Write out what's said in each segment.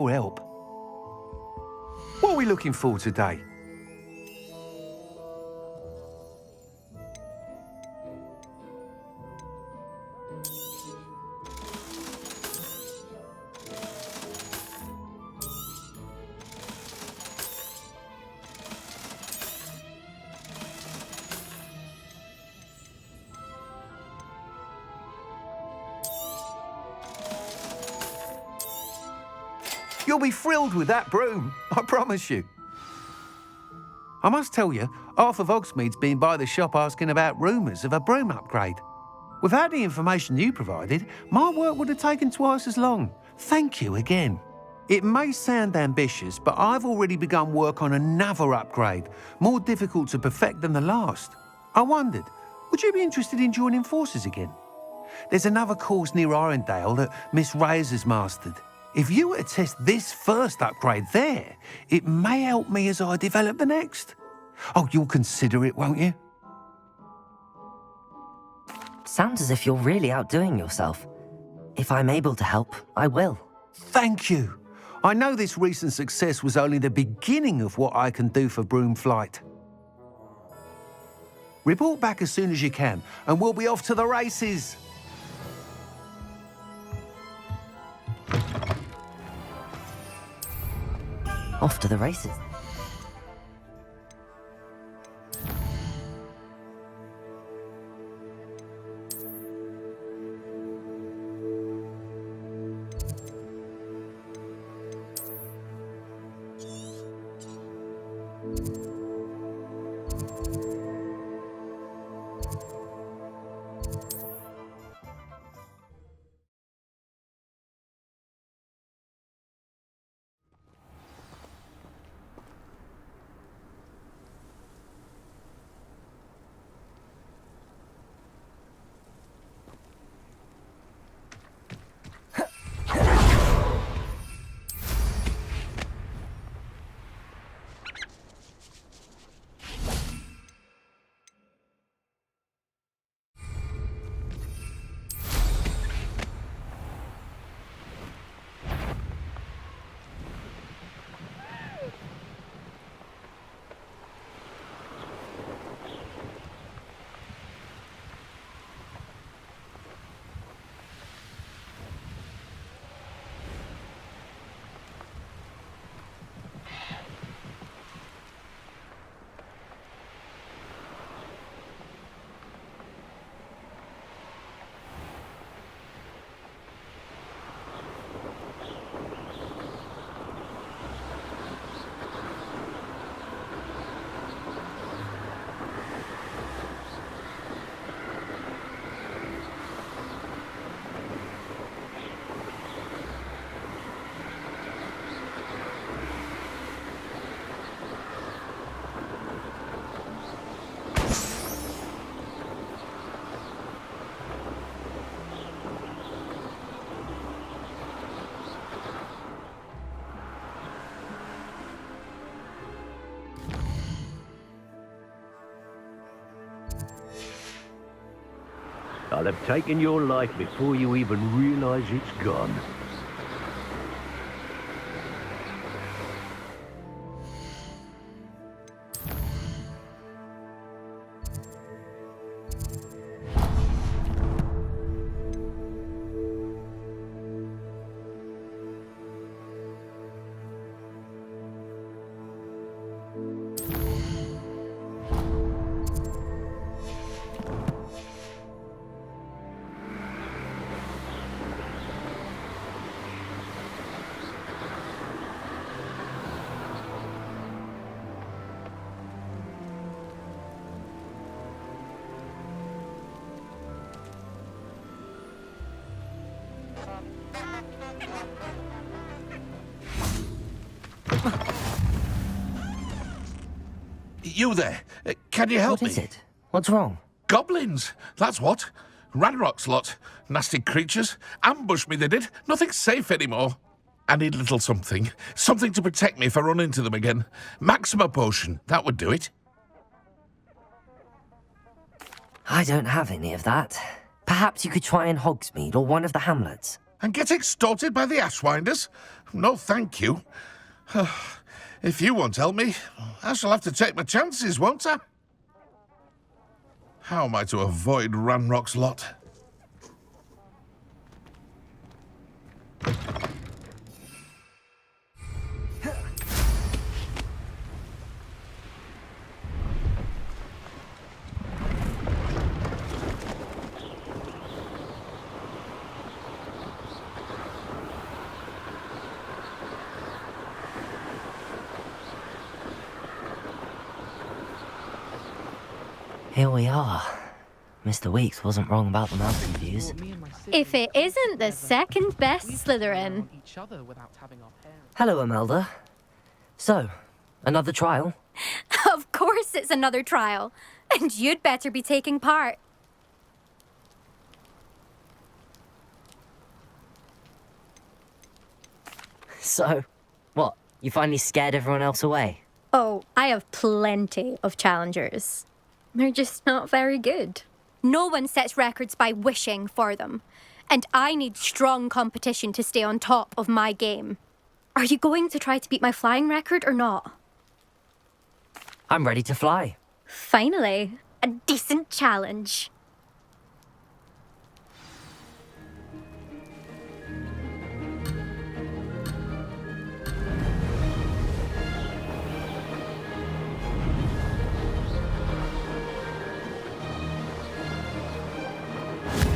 or help. What are we looking for today? You'll be thrilled with that broom, I promise you. I must tell you, half of Hogsmeade's been by the shop asking about rumours of a broom upgrade. Without the information you provided, my work would have taken twice as long. Thank you again. It may sound ambitious, but I've already begun work on another upgrade, more difficult to perfect than the last. I wondered, would you be interested in joining forces again? There's another course near Arendelle that Miss Reyes has mastered. If you were to test this first upgrade there, it may help me as I develop the next. Oh, you'll consider it, won't you? Sounds as if you're really outdoing yourself. If I'm able to help, I will. Thank you. I know this recent success was only the beginning of what I can do for Broomflight. Report back as soon as you can, and we'll be off to the races. Off to the races. I'll have taken your life before you even realize it's gone. You there? Can you help me? What is it? What's wrong? Goblins, that's what. Radrock's lot. Nasty creatures. Ambushed me, they did. Nothing's safe anymore. I need a little something. Something to protect me if I run into them again. Maxima potion, that would do it. I don't have any of that. Perhaps you could try in Hogsmeade or one of the hamlets. And get extorted by the Ashwinders? No, thank you. If you won't help me, I shall have to take my chances, won't I? How am I to avoid Ranrock's lot? Here we are. Mr. Weeks wasn't wrong about the mountain views. If it isn't the second best Slytherin. Hello, Imelda. So, another trial? Of course it's another trial. And you'd better be taking part. So, what? You finally scared everyone else away? Oh, I have plenty of challengers. They're just not very good. No one sets records by wishing for them. And I need strong competition to stay on top of my game. Are you going to try to beat my flying record or not? I'm ready to fly. Finally, a decent challenge.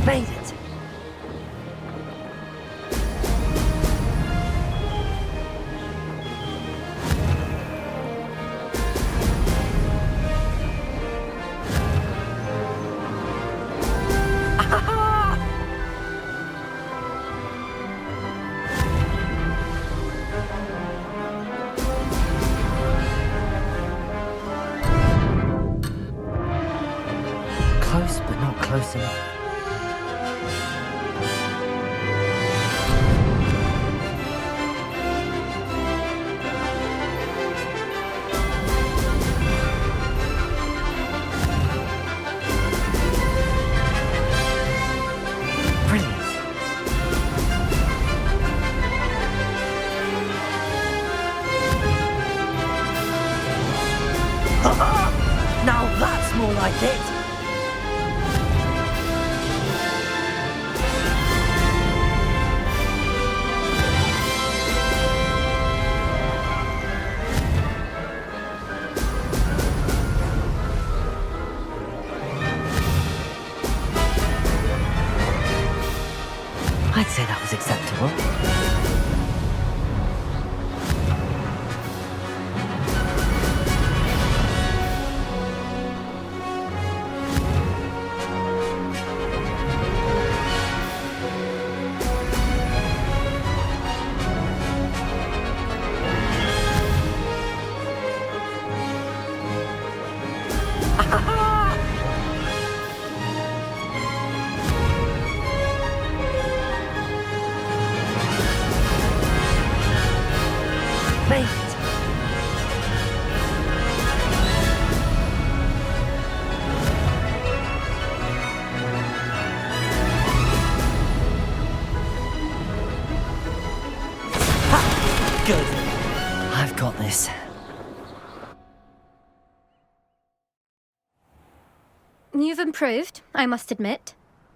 Made it! Close, but not close enough. Now that's more like it! I'd say that was acceptable. Made it! Ha! Good. I've got this. You've improved, I must admit.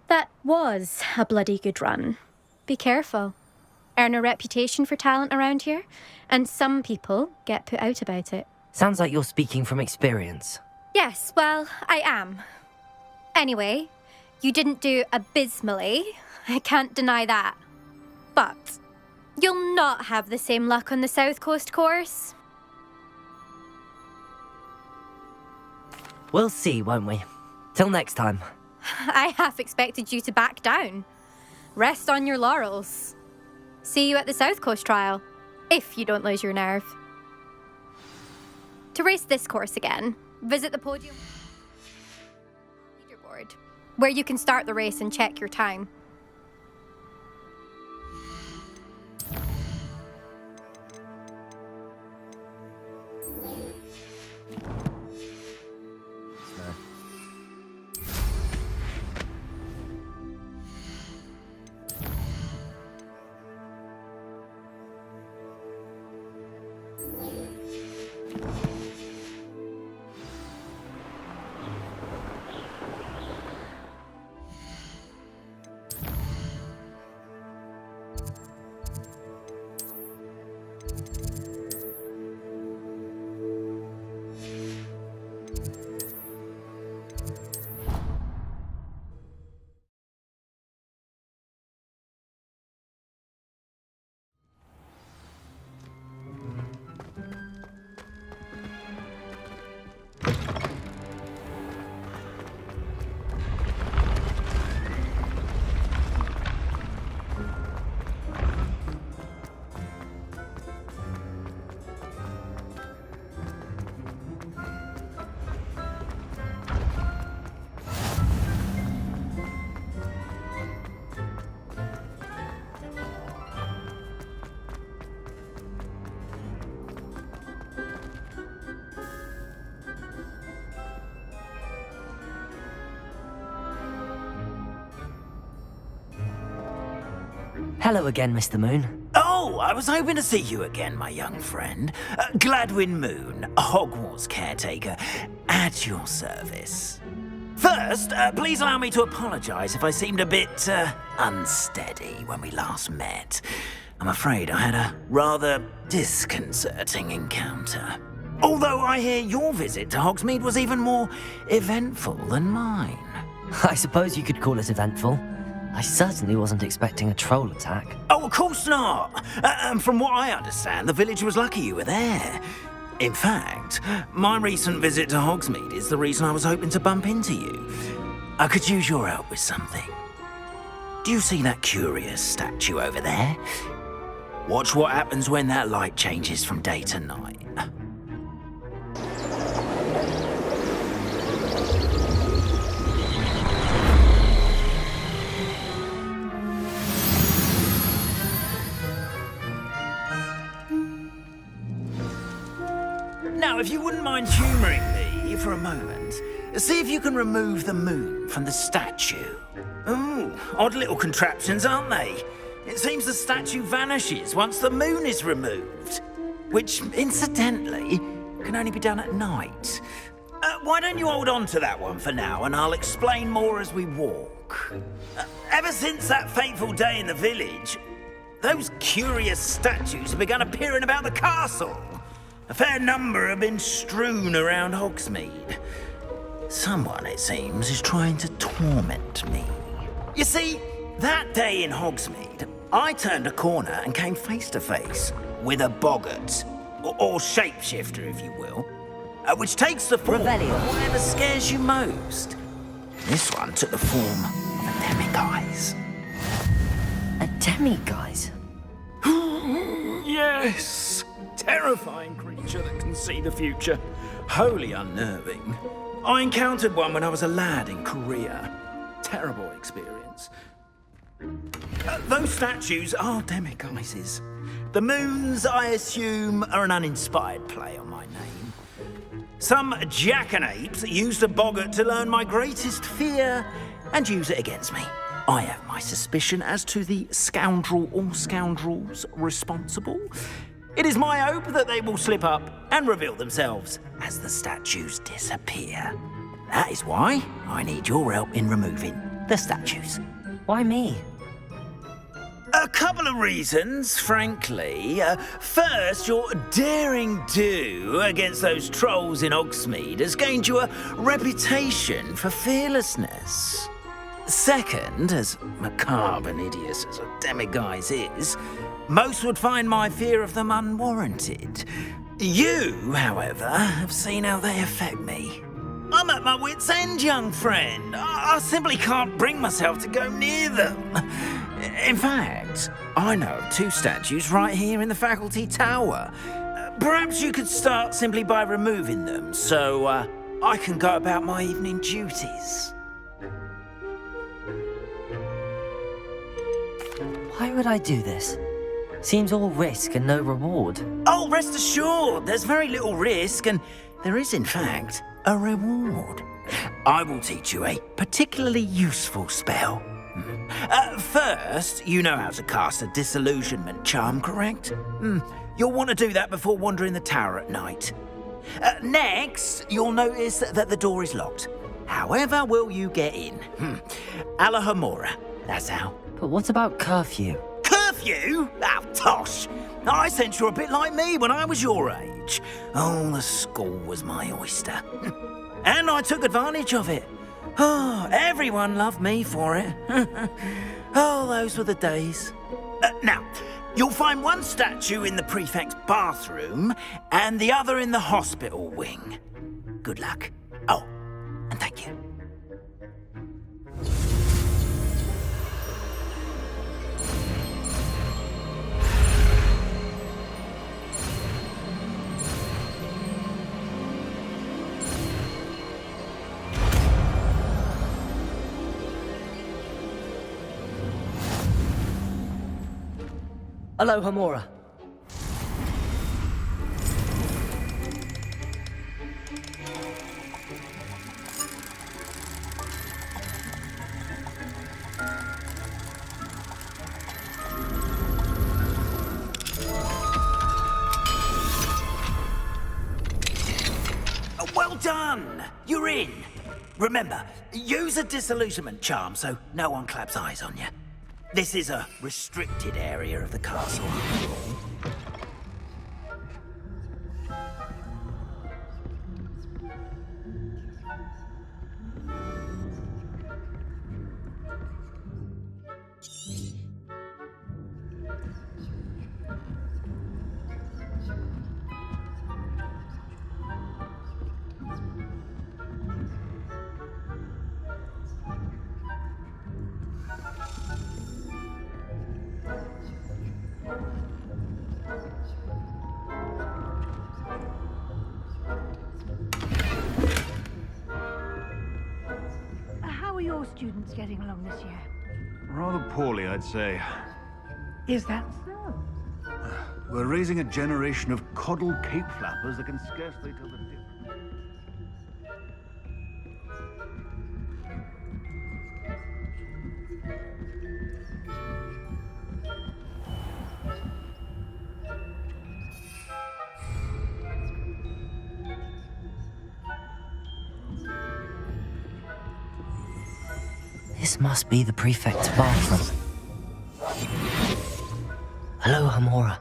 That was a bloody good run. Be careful. Earn a reputation for talent around here, and some people get put out about it. Sounds like you're speaking from experience. Yes, well, I am. Anyway, you didn't do abysmally. I can't deny that. But you'll not have the same luck on the South Coast course. We'll see, won't we? Till next time. I half expected you to back down. Rest on your laurels. See you at the South Coast trial, if you don't lose your nerve. To race this course again, visit the podium leaderboard, where you can start the race and check your time. Hello again, Mr. Moon. Oh, I was hoping to see you again, my young friend. Gladwin Moon, Hogwarts caretaker, at your service. First, please allow me to apologise if I seemed a bit unsteady when we last met. I'm afraid I had a rather disconcerting encounter. Although I hear your visit to Hogsmeade was even more eventful than mine. I suppose you could call it eventful. I certainly wasn't expecting a troll attack. Oh, of course not. And from what I understand, the village was lucky you were there. In fact, my recent visit to Hogsmeade is the reason I was hoping to bump into you. I could use your help with something. Do you see that curious statue over there? Watch what happens when that light changes from day to night. Now, if you wouldn't mind humouring me for a moment, see if you can remove the moon from the statue. Ooh, odd little contraptions, aren't they? It seems the statue vanishes once the moon is removed, which, incidentally, can only be done at night. Why don't you hold on to that one for now, and I'll explain more as we walk. Ever since that fateful day in the village, those curious statues have begun appearing about the castle. A fair number have been strewn around Hogsmeade. Someone, it seems, is trying to torment me. You see, that day in Hogsmeade, I turned a corner and came face to face with a boggart, or shapeshifter, if you will, which takes the form Revelio. of whatever scares you most. This one took the form of a demiguise. A demiguise? Yes! Terrifying creature that can see the future. Wholly unnerving. I encountered one when I was a lad in Korea. Terrible experience. Those statues are demiguises. The moons, I assume, are an uninspired play on my name. Some jackanapes used a boggart to learn my greatest fear and use it against me. I have my suspicion as to the scoundrel or scoundrels responsible. It is my hope that they will slip up and reveal themselves as the statues disappear. That is why I need your help in removing the statues. Why me? A couple of reasons, frankly. First, your daring do against those trolls in Hogsmeade has gained you a reputation for fearlessness. Second, as macabre and hideous as a demiguise is, most would find my fear of them unwarranted. You, however, have seen how they affect me. I'm at my wit's end, young friend. I simply can't bring myself to go near them. In fact, I know of two statues right here in the faculty tower. Perhaps you could start simply by removing them, so I can go about my evening duties. Why would I do this? Seems all risk and no reward. Oh, rest assured, there's very little risk, and there is, in fact, a reward. I will teach you a particularly useful spell. First, you know how to cast a disillusionment charm, correct? You'll want to do that before wandering the tower at night. Next, you'll notice that the door is locked. However will you get in? Alahomora, that's how. But what about curfew? Curfew! nephew? Oh, tosh. I sense you're a bit like me when I was your age. Oh, the school was my oyster. And I took advantage of it. Oh, everyone loved me for it. Oh, those were the days. Now, you'll find one statue in the prefect's bathroom and the other in the hospital wing. Good luck. Oh, and thank you. Hello, Hamora. Well done! You're in. Remember, use a disillusionment charm so no one claps eyes on you. This is a restricted area of the castle. How are your students getting along this year? Rather poorly, I'd say. Is that so? We're raising a generation of coddled cape flappers that can scarcely tell the difference. This must be the prefect's bathroom. Hello, Hamora.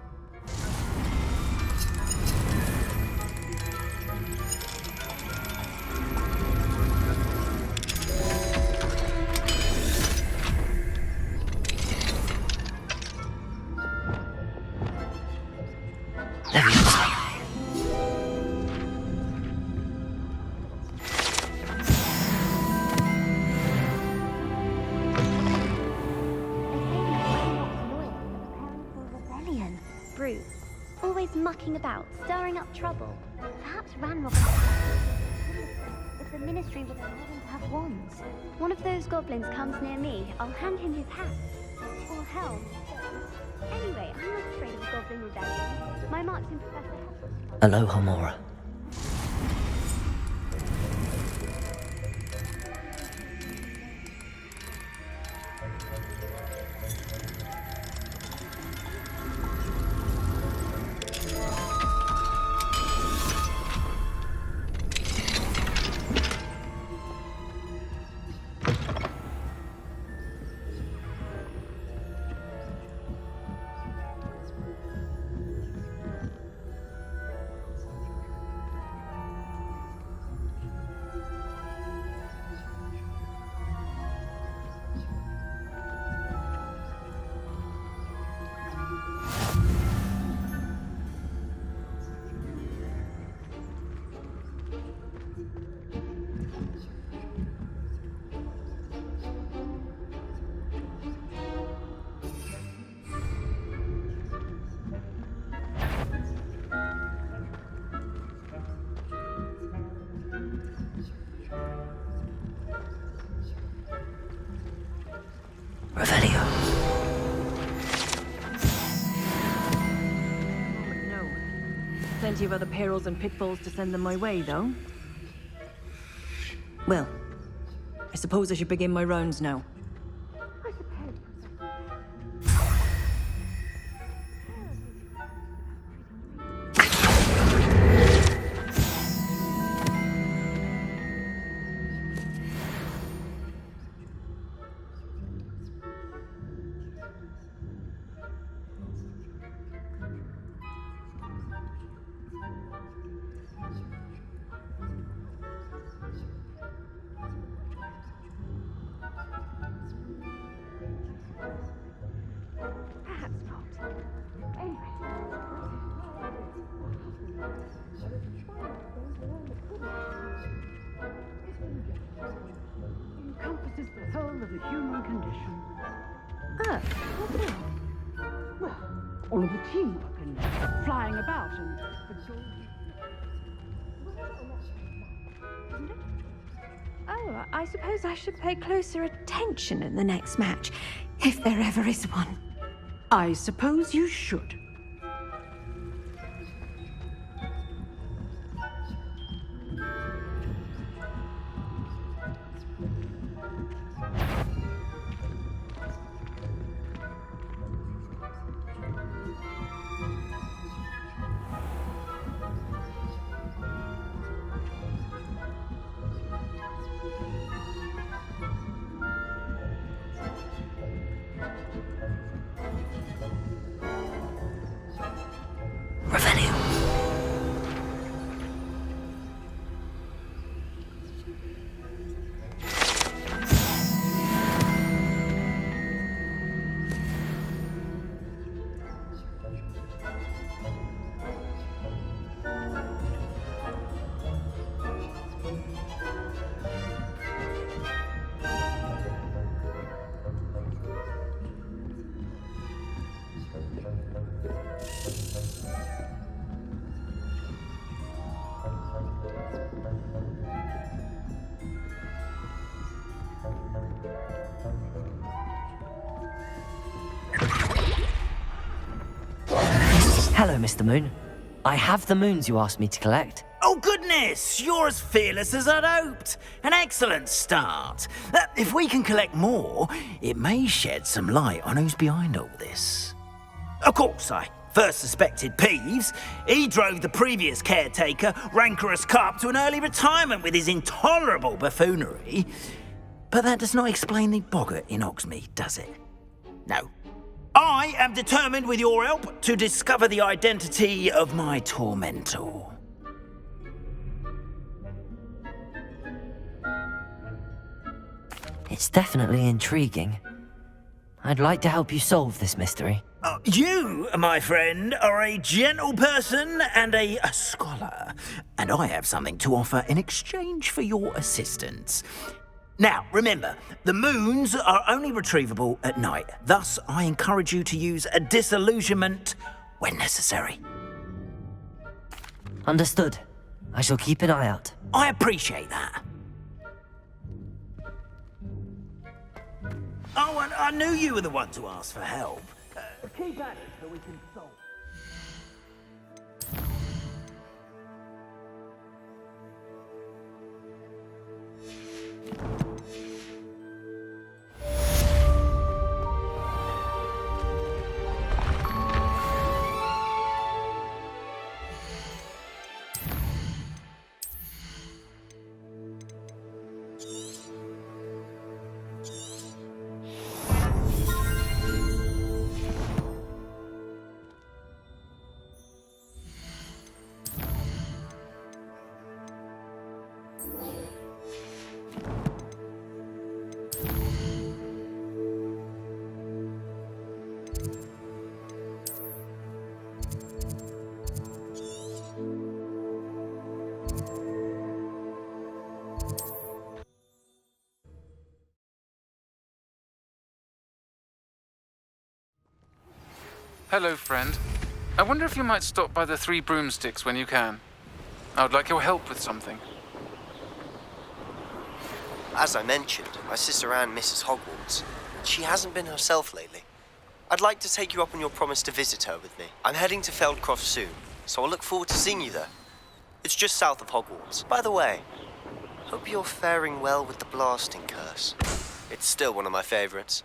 Leviosa. Brute. Always mucking about, stirring up trouble. Perhaps Ranrock. If the ministry would allow them to have wands. One of those goblins comes near me, I'll hand him his hat. Or helm. Anyway, I'm not afraid of a goblin rebellion. My marks in Professor Hogwarts. Hello, Hamora. Revelio. No. Plenty of other perils and pitfalls to send them my way, though. Well, I suppose I should begin my rounds now. condition. Oh, what's that? Well, all of the teamwork and flying about and the golden... Oh, I suppose I should pay closer attention in the next match, if there ever is one. I suppose you should. Hello, Mr. Moon. I have the moons you asked me to collect. Oh, goodness! You're as fearless as I'd hoped. An excellent start. If we can collect more, it may shed some light on who's behind all this. Of course, I first suspected Peeves. He drove the previous caretaker, Rancorous Carp, to an early retirement with his intolerable buffoonery. But that does not explain the boggart in Hogsmeade, does it? No. I am determined, with your help, to discover the identity of my tormentor. It's definitely intriguing. I'd like to help you solve this mystery. You, my friend, are a gentle person and a scholar, and I have something to offer in exchange for your assistance. Now, remember, the moons are only retrievable at night. Thus, I encourage you to use a disillusionment when necessary. Understood. I shall keep an eye out. I appreciate that. Oh, and I knew you were the one to ask for help. Keep at it so we can solve. Hello, friend. I wonder if you might stop by the Three Broomsticks when you can. I would like your help with something. As I mentioned, my sister Anne misses Hogwarts. She hasn't been herself lately. I'd like to take you up on your promise to visit her with me. I'm heading to Feldcroft soon, so I'll look forward to seeing you there. It's just south of Hogwarts. By the way, hope you're faring well with the blasting curse. It's still one of my favorites.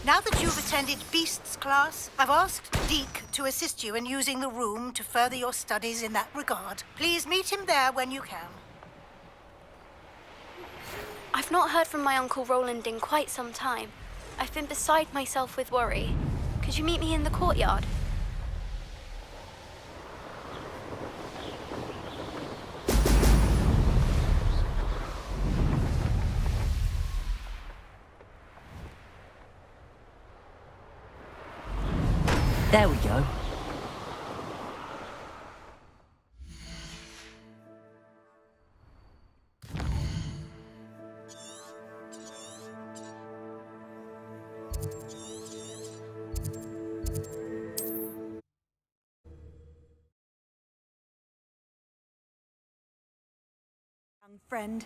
Now that you've attended Beasts class, I've asked Deke to assist you in using the room to further your studies in that regard. Please meet him there when you can. I've not heard from my Uncle Roland in quite some time. I've been beside myself with worry. Could you meet me in the courtyard? There we go. Friend.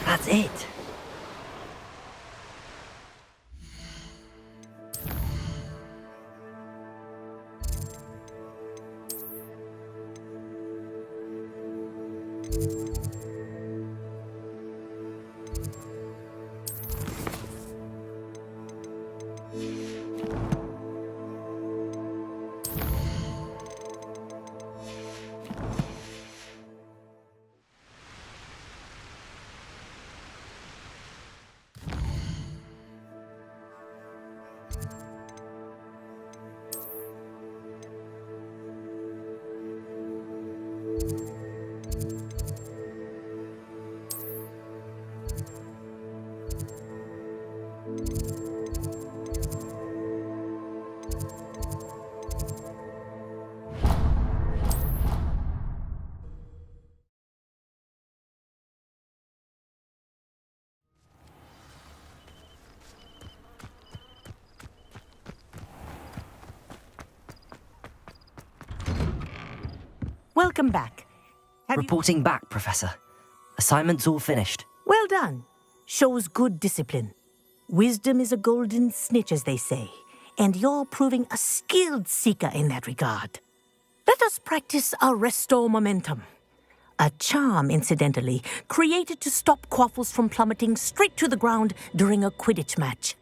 That's it. Welcome back. Reporting back, Professor. Assignment's all finished. Well done. Shows good discipline. Wisdom is a golden snitch, as they say, and you're proving a skilled seeker in that regard. Let us practice our restore momentum. A charm, incidentally, created to stop quaffles from plummeting straight to the ground during a Quidditch match.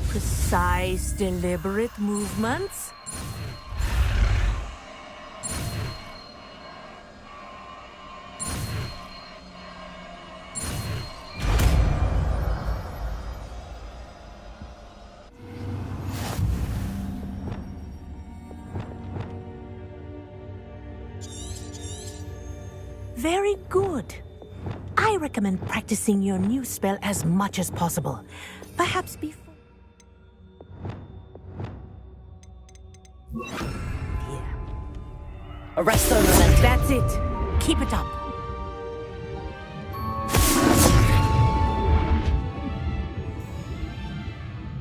Precise, deliberate movements. Very good. I recommend practicing your new spell as much as possible. Perhaps before... Here. Arresto momentum. That's it. Keep it up.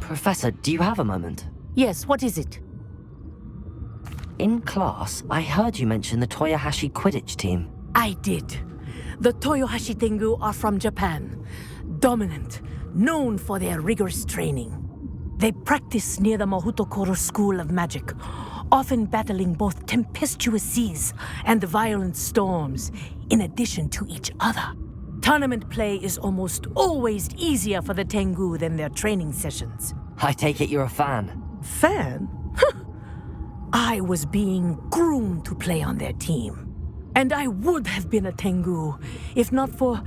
Professor, do you have a moment? Yes, what is it? In class, I heard you mention the Toyohashi Quidditch team. I did. The Toyohashi Tengu are from Japan. Dominant, known for their rigorous training. They practice near the Mahutokoro School of Magic, often battling both tempestuous seas and violent storms, in addition to each other. Tournament play is almost always easier for the Tengu than their training sessions. I take it you're a fan. Fan? I was being groomed to play on their team. And I would have been a Tengu, if not for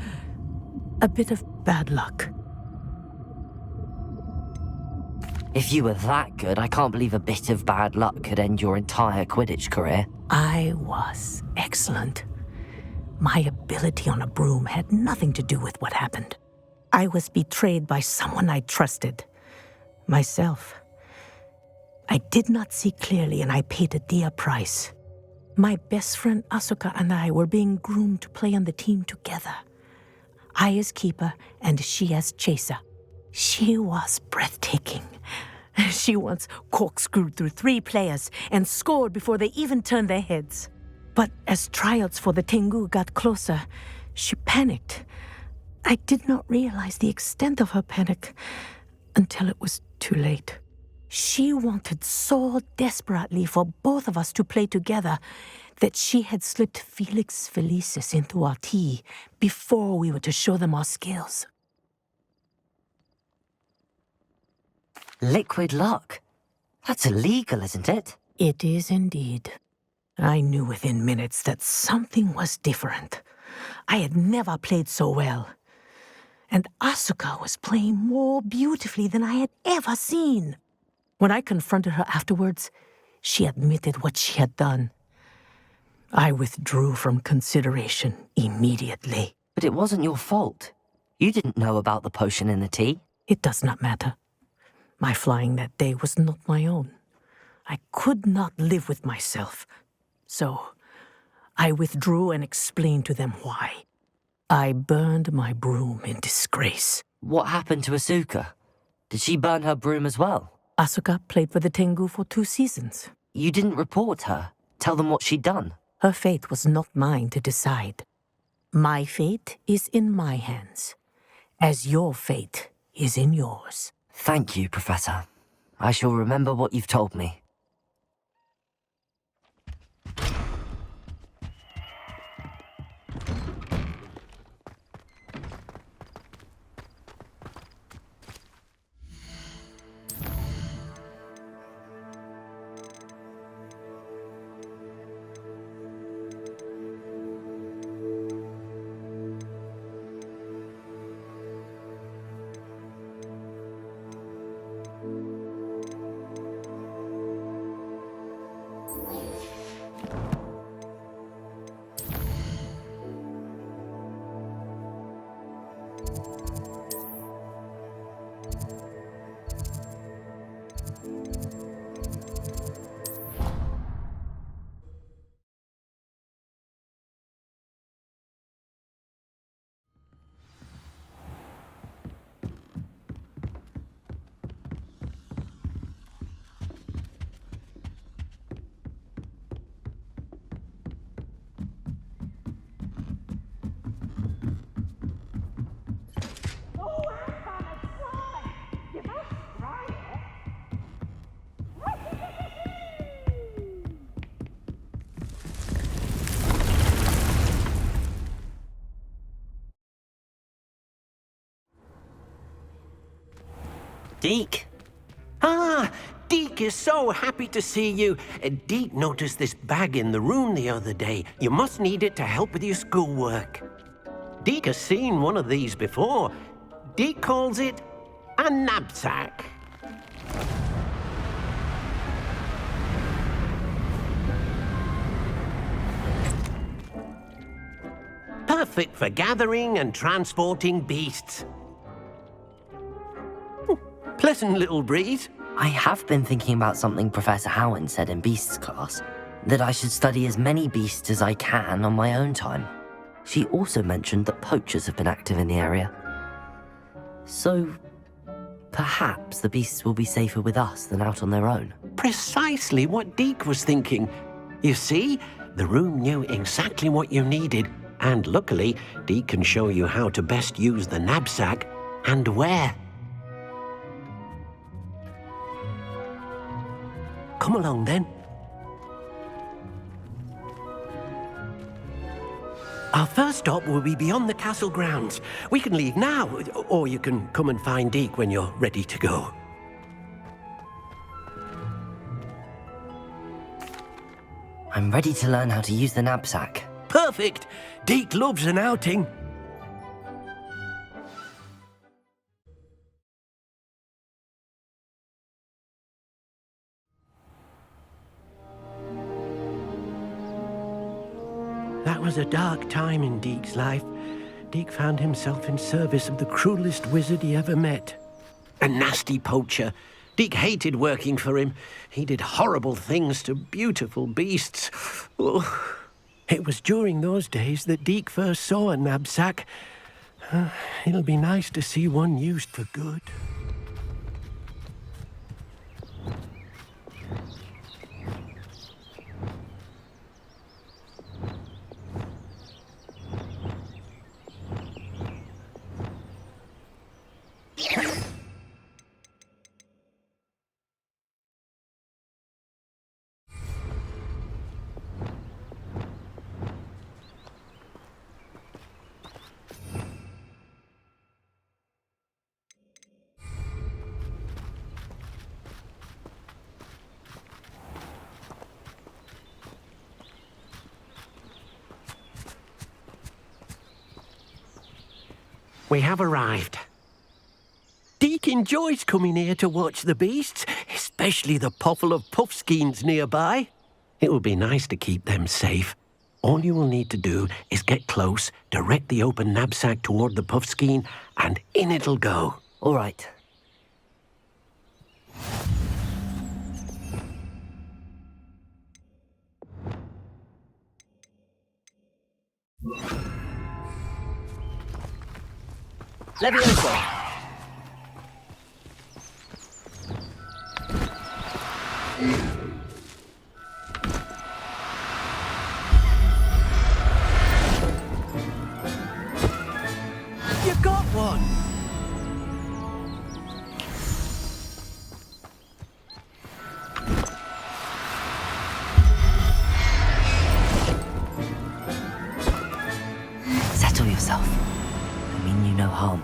a bit of bad luck. If you were that good, I can't believe a bit of bad luck could end your entire Quidditch career. I was excellent. My ability on a broom had nothing to do with what happened. I was betrayed by someone I trusted. Myself. I did not see clearly, and I paid a dear price. My best friend Asuka and I were being groomed to play on the team together. I as keeper and she as chaser. She was breathtaking. She once corkscrewed through 3 players and scored before they even turned their heads. But as tryouts for the Tengu got closer, she panicked. I did not realize the extent of her panic until it was too late. She wanted so desperately for both of us to play together that she had slipped Felix Felicis into our tea before we were to show them our skills. Liquid luck? That's illegal, isn't it? It is indeed. I knew within minutes that something was different. I had never played so well. And Asuka was playing more beautifully than I had ever seen. When I confronted her afterwards, she admitted what she had done. I withdrew from consideration immediately. But it wasn't your fault. You didn't know about the potion in the tea. It does not matter. My flying that day was not my own. I could not live with myself. So, I withdrew and explained to them why. I burned my broom in disgrace. What happened to Asuka? Did she burn her broom as well? Asuka played for the Tengu for 2 seasons. You didn't report her? Tell them what she'd done? Her fate was not mine to decide. My fate is in my hands, as your fate is in yours. Thank you, Professor. I shall remember what you've told me. Deke? Ah, Deke is so happy to see you. Deke noticed this bag in the room the other day. You must need it to help with your schoolwork. Deke has seen one of these before. Deke calls it a knapsack. Perfect for gathering and transporting beasts. Pleasant little breeze. I have been thinking about something Professor Howland said in Beasts class, that I should study as many beasts as I can on my own time. She also mentioned that poachers have been active in the area. So, perhaps the beasts will be safer with us than out on their own. Precisely what Deke was thinking. You see, the room knew exactly what you needed, and luckily, Deke can show you how to best use the knapsack and where. Come along, then. Our first stop will be beyond the castle grounds. We can leave now, or you can come and find Deke when you're ready to go. I'm ready to learn how to use the knapsack. Perfect! Deke loves an outing. That was a dark time in Deke's life. Deke found himself in service of the cruelest wizard he ever met. A nasty poacher. Deke hated working for him. He did horrible things to beautiful beasts. Oh. It was during those days that Deke first saw a knapsack. It'll be nice to see one used for good. we have arrived. Deke enjoys coming here to watch the beasts, especially the potful of puffskeins nearby. It will be nice to keep them safe. All you will need to do is get close, direct the open knapsack toward the puffskein, and in it'll go. All right. Leviosa! You got one! Settle yourself. I mean you no harm.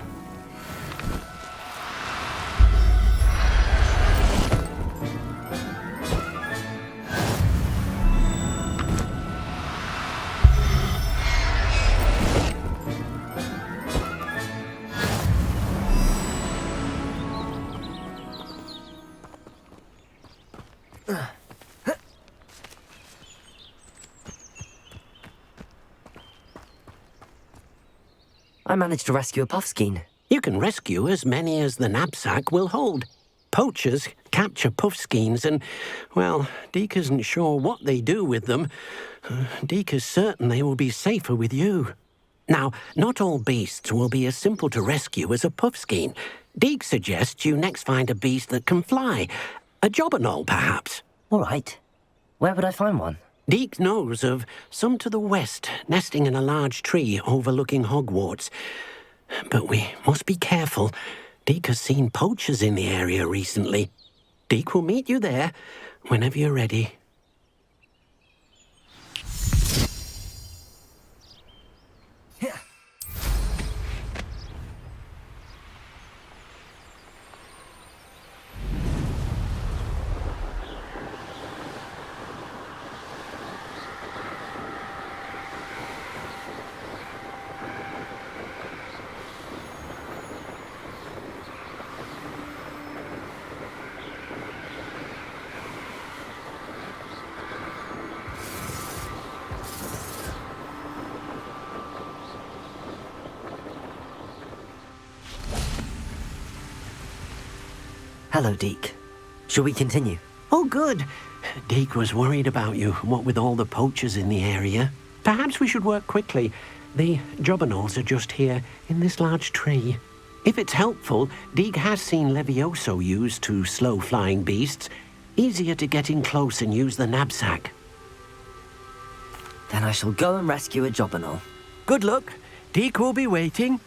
I managed to rescue a puffskein. You can rescue as many as the knapsack will hold. Poachers capture puffskeins and, well, Deke isn't sure what they do with them. Deke is certain they will be safer with you. Now, not all beasts will be as simple to rescue as a puffskein. Deke suggests you next find a beast that can fly. A jobberknoll, perhaps. All right. Where would I find one? Deke knows of some to the west, nesting in a large tree overlooking Hogwarts. But we must be careful. Deke has seen poachers in the area recently. Deke will meet you there whenever you're ready. Hello, Deke. Shall we continue? Oh, good. Deke was worried about you, what with all the poachers in the area. Perhaps we should work quickly. The jobberknolls are just here, in this large tree. If it's helpful, Deke has seen Levioso used to slow flying beasts. Easier to get in close and use the knapsack. Then I shall go and rescue a jobberknoll. Good luck. Deke will be waiting.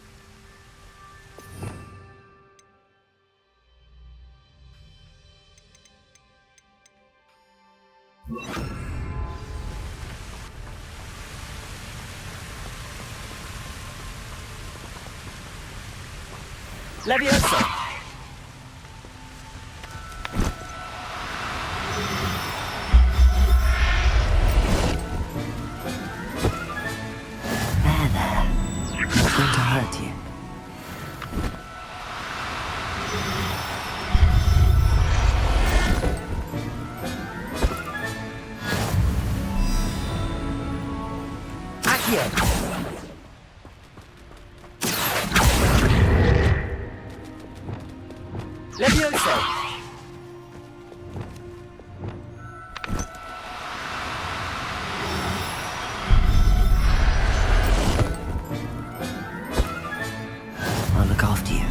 Leviosa! There. Not going to hurt you. Accio! Leviosa! I'll look after you.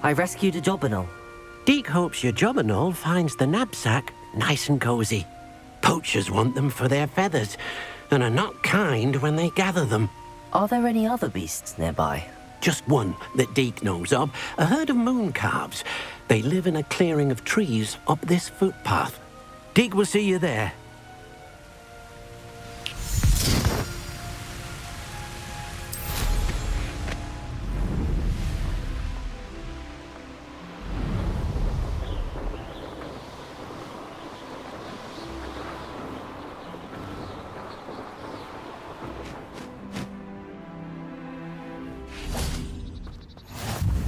I rescued a jobberknoll. Deke hopes your jobberknoll finds the knapsack nice and cozy. Poachers want them for their feathers and are not kind when they gather them. Are there any other beasts nearby? Just one that Deke knows of, a herd of moon calves. They live in a clearing of trees up this footpath. Deke will see you there.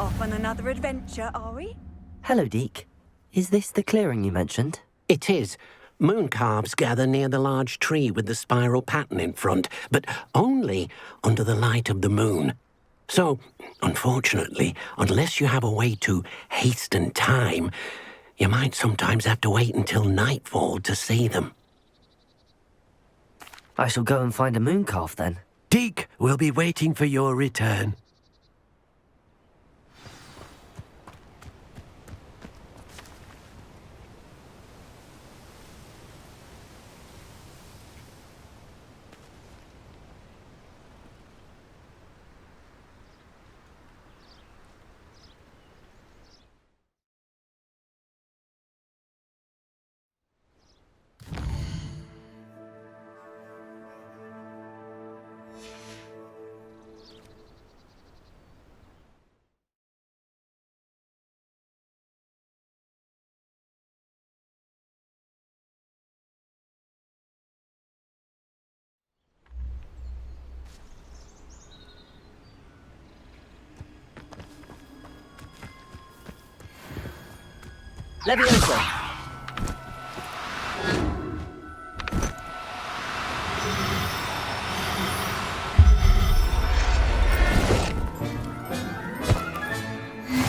Off on another adventure, are we? Hello, Deke. Is this the clearing you mentioned? It is. Moon calves gather near the large tree with the spiral pattern in front, but only under the light of the moon. So, unfortunately, unless you have a way to hasten time, you might sometimes have to wait until nightfall to see them. I shall go and find a moon calf then. Deke will be waiting for your return. Leviosa!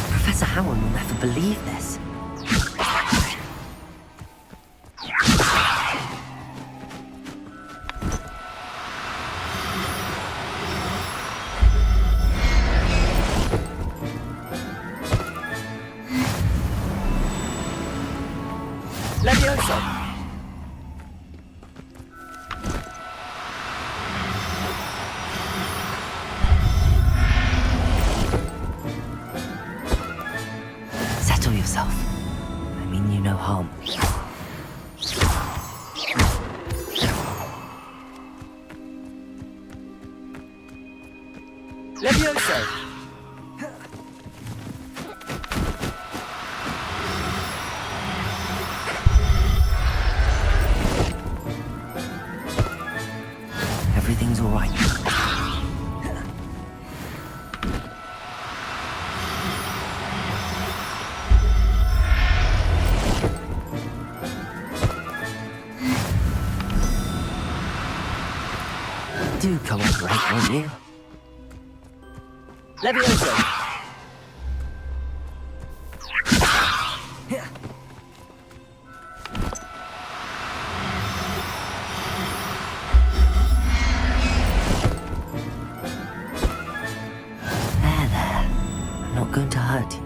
Professor Howell will never believe this. Leviosa! Settle yourself. I mean you no harm. Leviosa! Everything's all right. Do cooperate, won't you? Leviosa! Not going to hurt you.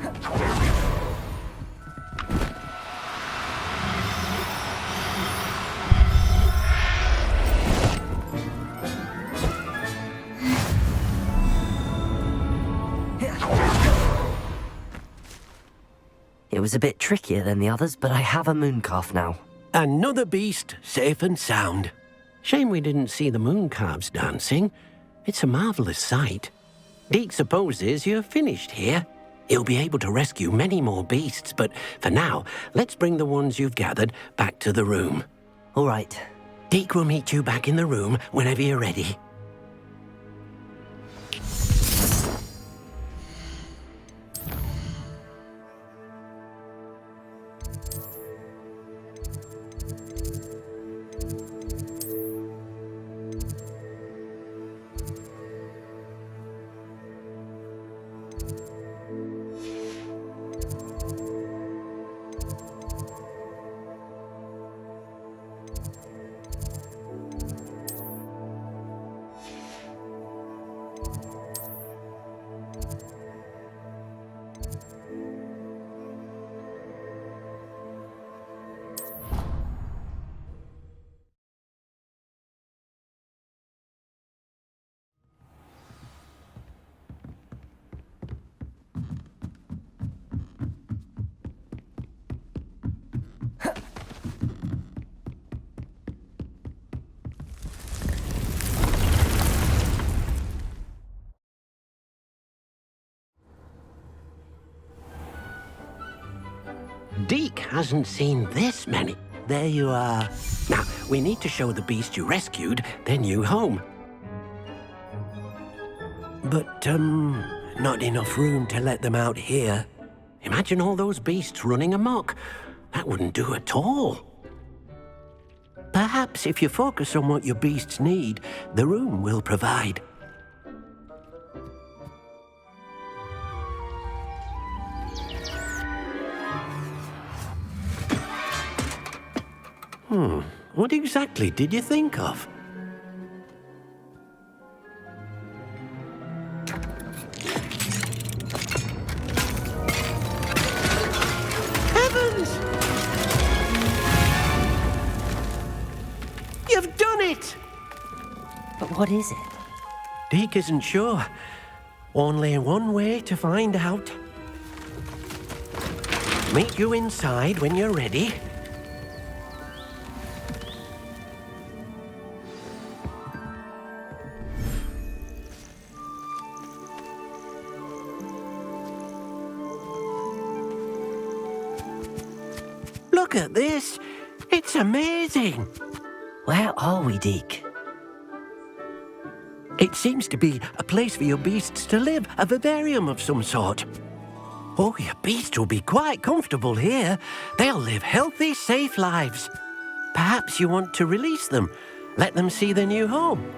It was a bit trickier than the others, but I have a moon calf now. Another beast, safe and sound. Shame we didn't see the moon calves dancing. It's a marvelous sight. Deke supposes you're finished here. He'll be able to rescue many more beasts, but for now, let's bring the ones you've gathered back to the room. All right. Deke will meet you back in the room whenever you're ready. Deke hasn't seen this many. There you are. Now, we need to show the beast you rescued their new home. But, not enough room to let them out here. Imagine all those beasts running amok. That wouldn't do at all. Perhaps if you focus on what your beasts need, the room will provide. What exactly did you think of? Heavens! You've done it! But what is it? Deke isn't sure. Only one way to find out. Meet you inside when you're ready. Look at this. It's amazing. Where are we, Deke? It seems to be a place for your beasts to live, a vivarium of some sort. Oh, your beasts will be quite comfortable here. They'll live healthy, safe lives. Perhaps you want to release them, let them see their new home.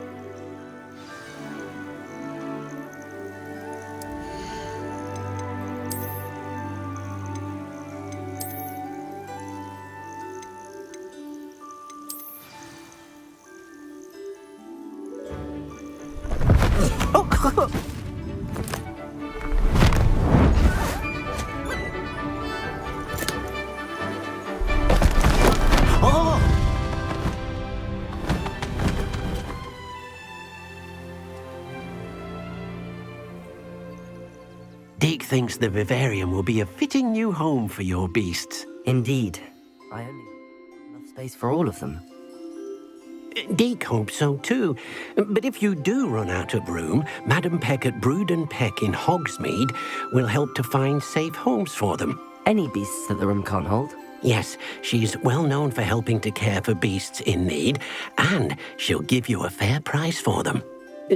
Deke thinks the vivarium will be a fitting new home for your beasts. Indeed. I only have enough space for all of them. Deke hopes so too. But if you do run out of room, Madam Peck at Brood and Peck in Hogsmeade will help to find safe homes for them. Any beasts that the room can't hold? Yes, she's well known for helping to care for beasts in need, and she'll give you a fair price for them.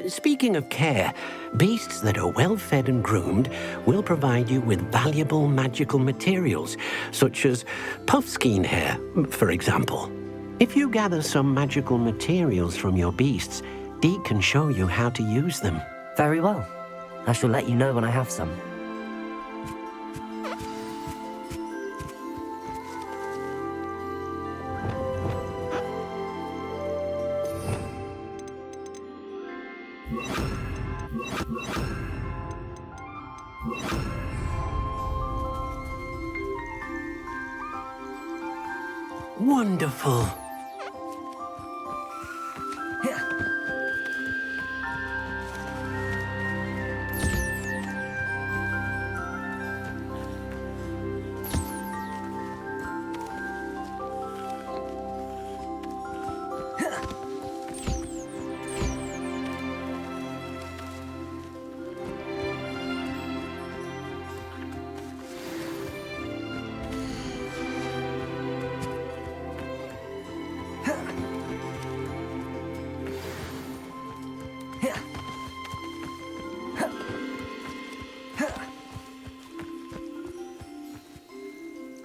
Speaking of care, beasts that are well fed and groomed will provide you with valuable magical materials, such as puffskein hair, for example. If you gather some magical materials from your beasts, Deke can show you how to use them. Very well. I shall let you know when I have some. Wonderful.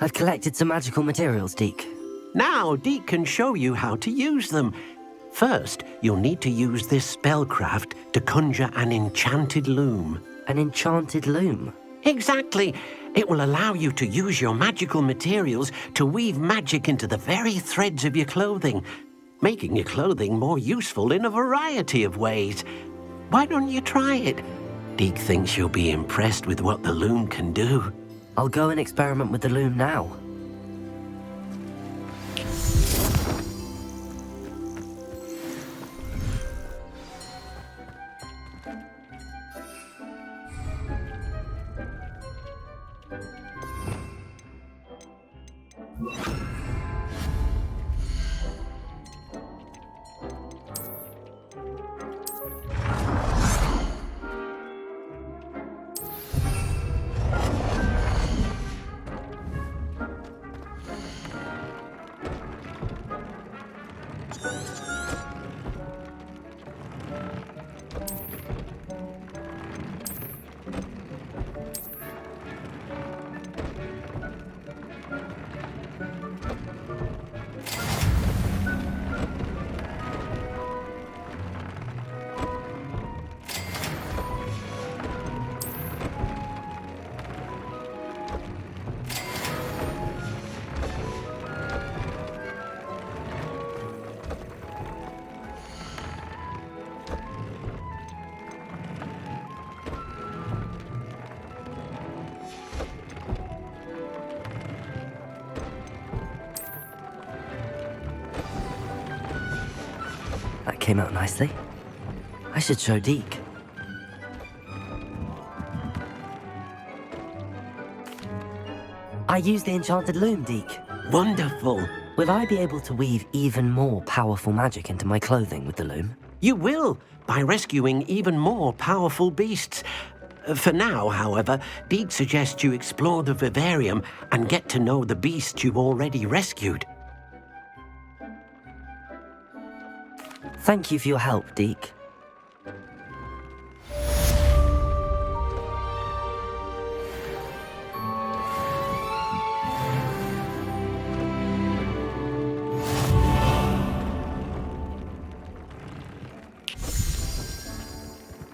I've collected some magical materials, Deke. Now Deke can show you how to use them. First, you'll need to use this spellcraft to conjure an enchanted loom. An enchanted loom? Exactly. It will allow you to use your magical materials to weave magic into the very threads of your clothing, making your clothing more useful in a variety of ways. Why don't you try it? Deke thinks you'll be impressed with what the loom can do. I'll go and experiment with the loom now. That came out nicely. I should show Deke. I used the enchanted loom, Deke. Wonderful. Will I be able to weave even more powerful magic into my clothing with the loom? You will, by rescuing even more powerful beasts. For now, however, Deke suggests you explore the vivarium and get to know the beasts you've already rescued. Thank you for your help, Deke.